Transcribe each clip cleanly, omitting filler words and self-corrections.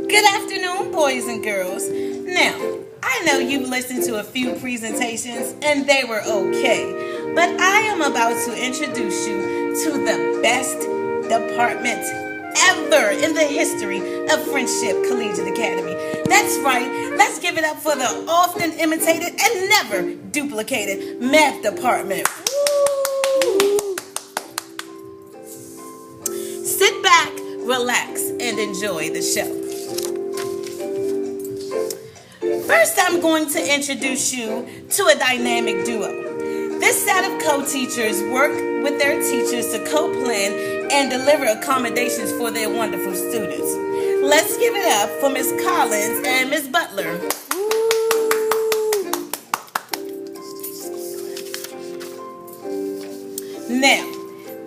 Good afternoon, boys and girls. Now, I know you've listened to a few presentations and they were okay, but I am about to introduce you to the best department ever in the history of Friendship Collegiate Academy. That's right, let's give it up for the often imitated and never duplicated math department. Woo! Sit back, relax, and enjoy the show. First, I'm going to introduce you to a dynamic duo. This set of co-teachers work with their teachers to co-plan and deliver accommodations for their wonderful students. Let's give it up for Miss Collins and Miss Butler. Now,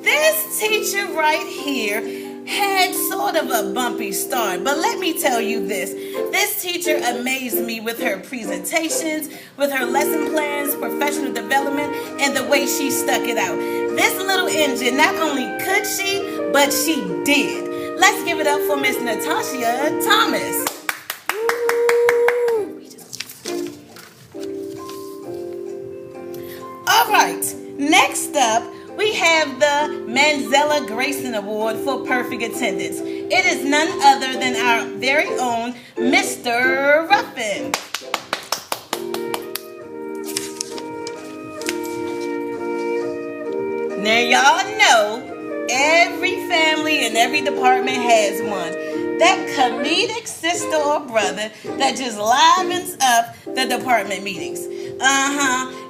this teacher right here had sort of a bumpy start, but let me tell you this. This teacher amazed me with her presentations, with her lesson plans, professional development, and the way she stuck it out. This little engine, not only could she, but she did. Let's give it up for Miss Natasha Thomas. All right, next up, we have the Manzella Grayson Award for perfect attendance. It is none other than our very own Mr. Ruffin. Now y'all know every family and every department has one. That comedic sister or brother that just livens up the department meetings.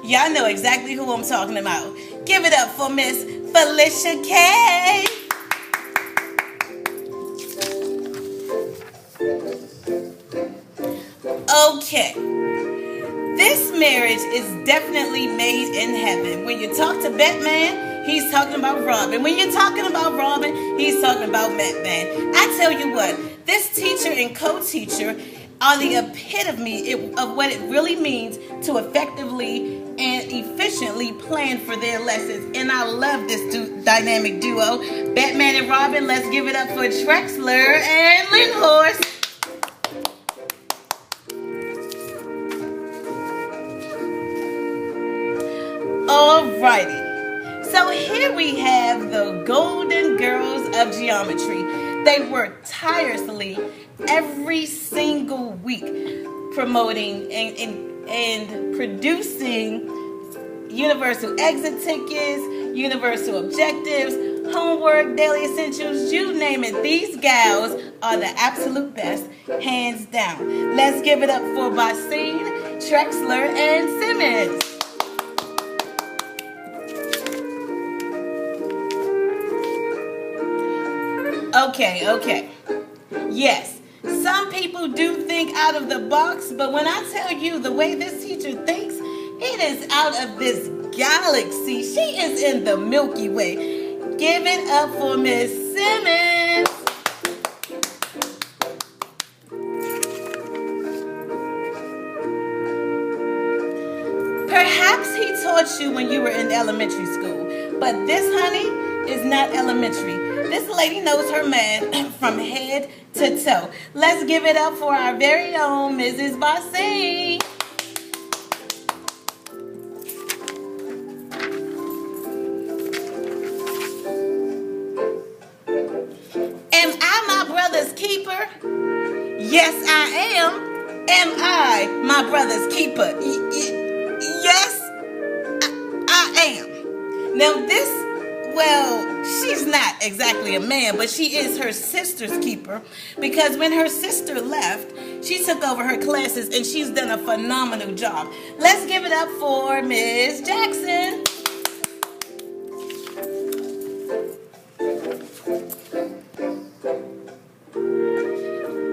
Y'all know exactly who I'm talking about. Give it up for Miss Felicia K. Okay. This marriage is definitely made in heaven. When you talk to Batman, he's talking about Robin. When you're talking about Robin, he's talking about Batman. I tell you what, this teacher and co-teacher are the epitome of what it really means to effectively and efficiently plan for their lessons. And I love this dynamic duo. Batman and Robin, let's give it up for Trexler and Lindhorst. Alrighty, so here we have the Golden Girls of Geometry. They work tirelessly every single week promoting and producing universal exit tickets, universal objectives, homework, daily essentials, you name it. These gals are the absolute best, hands down. Let's give it up for Basine, Trexler, and Simmons. Okay. Yes, some people do think out of the box, but when I tell you the way this teacher thinks, it is out of this galaxy. She is in the Milky Way. Give it up for Miss Simmons. Perhaps he taught you when you were in elementary school, but this, honey, is not elementary. This lady knows her math from head to toe. Let's give it up for our very own Mrs. Bossy. Am I my brother's keeper? Yes, I am. Am I my brother's keeper? Yes, I am. Now she's not exactly a man, but she is her sister's keeper, because when her sister left, she took over her classes and she's done a phenomenal job. Let's give it up for Miss Jackson.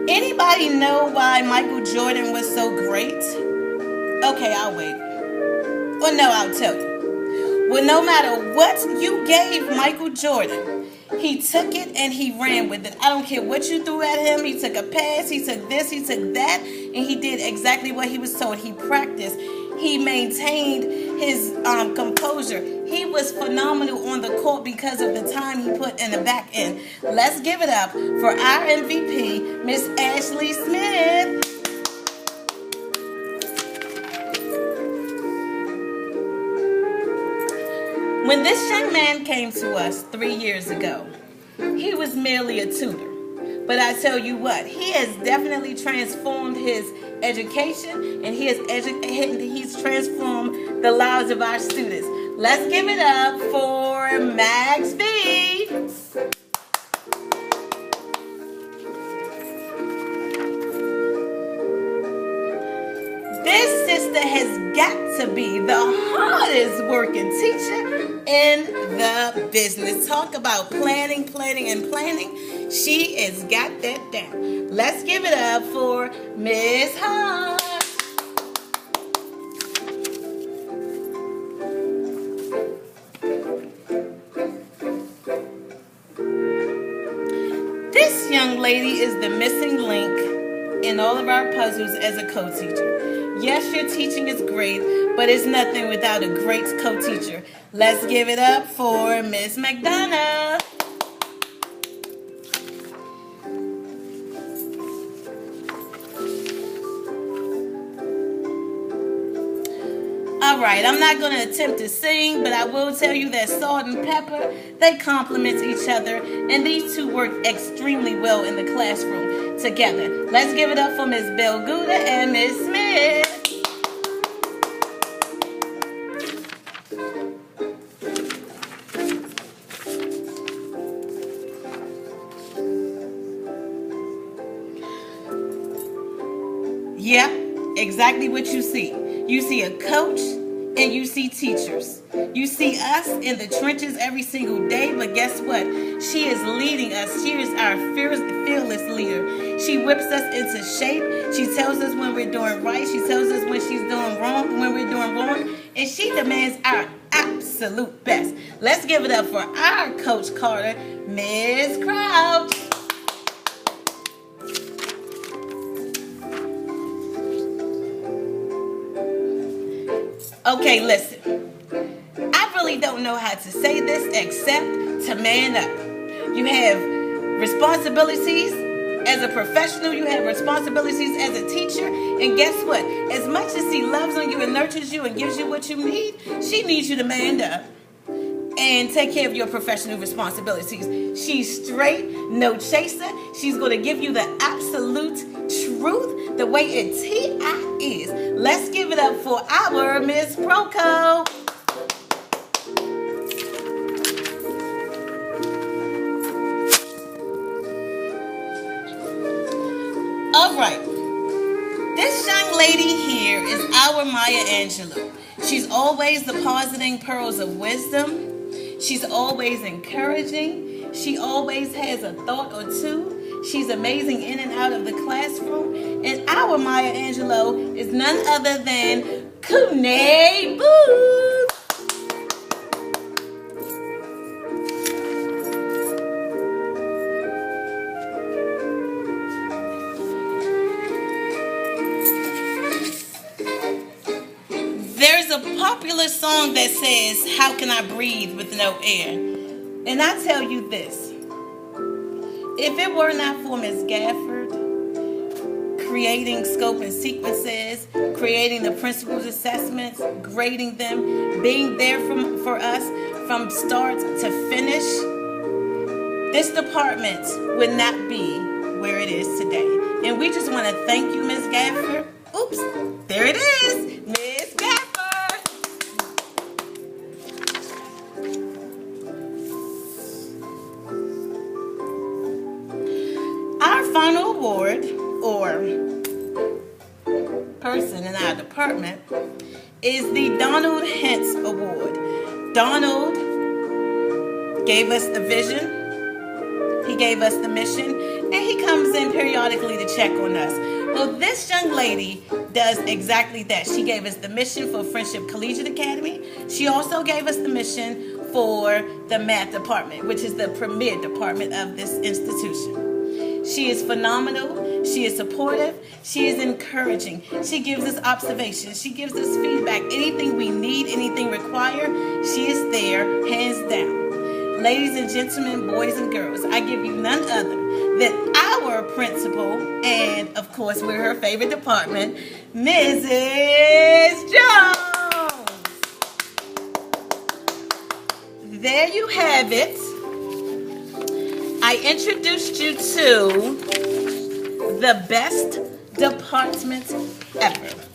Anybody know why Michael Jordan was so great? Okay, I'll wait. Or no, I'll tell you. Well, no matter what you gave Michael Jordan, he took it and he ran with it. I don't care what you threw at him. He took a pass, he took this, he took that, and he did exactly what he was told. He practiced. He maintained his composure. He was phenomenal on the court because of the time he put in the back end. Let's give it up for our MVP, Miss Ashley Smith. When this young man came to us 3 years ago, he was merely a tutor. But I tell you what, he has definitely transformed his education, and he's transformed the lives of our students. Let's give it up for Max V. This sister has got to be the hardest working teacher in the business. Talk about planning, and planning. She has got that down. Let's give it up for Miss Hart. This young lady is the missing link in all of our puzzles as a co-teacher. Yes, your teaching is great, but it's nothing without a great co-teacher. Let's give it up for Miss McDonough. All right, I'm not going to attempt to sing, but I will tell you that Salt and Pepper, they complement each other, and these two work extremely well in the classroom together. Let's give it up for Miss Belguda and Miss Smith. Yep, exactly what you see. You see a coach and you see teachers. You see us in the trenches every single day, but guess what? She is leading us. She is our fearless leader. She whips us into shape. She tells us when we're doing right. She tells us when she's doing wrong, when we're doing wrong. And she demands our absolute best. Let's give it up for our Coach Carter, Ms. Crouch. Okay, listen. I really don't know how to say this except to man up. You have responsibilities as a professional. You have responsibilities as a teacher. And guess what? As much as she loves on you and nurtures you and gives you what you need, she needs you to man up and take care of your professional responsibilities. She's straight, no chaser. She's going to give you the absolute truth, the way it T.I. is. Let's give it up for our Miss Proco. All right. This young lady here is our Maya Angelou. She's always depositing pearls of wisdom. She's always encouraging. She always has a thought or two. She's amazing in and out of the classroom. And our Maya Angelou is none other than Kunay Booth. There's a popular song that says, "How can I breathe with no air?" And I tell you this, if it were not for Ms. Gafford creating scope and sequences, creating the principal's assessments, grading them, being there for us from start to finish, this department would not be where it is today. And we just want to thank you, Ms. Gafford. Oops, there it is, Ms. Gafford. Our final award, or person in our department, is the Donald Hentz Award. Donald gave us the vision, he gave us the mission, and he comes in periodically to check on us. Well, this young lady does exactly that. She gave us the mission for Friendship Collegiate Academy. She also gave us the mission for the math department, which is the premier department of this institution. She is phenomenal. She is supportive. She is encouraging. She gives us observations. She gives us feedback. Anything we need, anything required, she is there, hands down. Ladies and gentlemen, boys and girls, I give you none other than our principal, and of course, we're her favorite department, Mrs. Jones. There you have it. I introduced you to the best department ever.